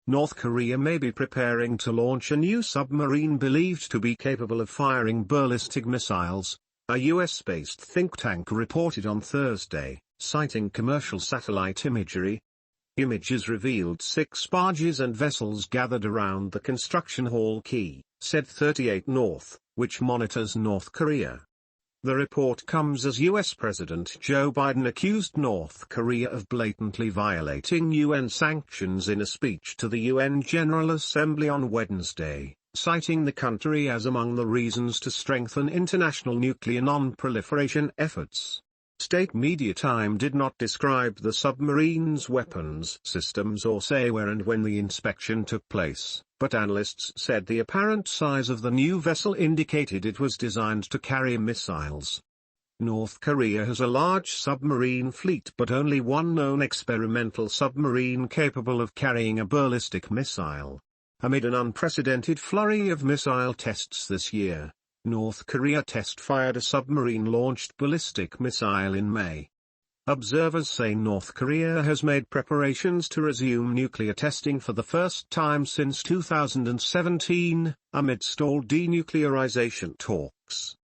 North Korea may be preparing to launch a new submarine believed to be capable of firing ballistic missiles, a US-based think tank reported on Thursday, citing commercial satellite imagery. Images revealed 6 barges and vessels gathered around the construction hall quay, said 38 North, which monitors North Korea. The report comes as U.S. President Joe Biden accused North Korea of blatantly violating UN sanctions in a speech to the UN General Assembly on Wednesday, citing the country as among the reasons to strengthen international nuclear non-proliferation efforts. State media Time did not describe the submarine's weapons systems or say where and when the inspection took place, but analysts said the apparent size of the new vessel indicated it was designed to carry missiles. North Korea has a large submarine fleet but only one known experimental submarine capable of carrying a ballistic missile. Amid an unprecedented flurry of missile tests this year, North Korea test-fired a submarine-launched ballistic missile in May. Observers say North Korea has made preparations to resume nuclear testing for the first time since 2017, amid stalled denuclearization talks.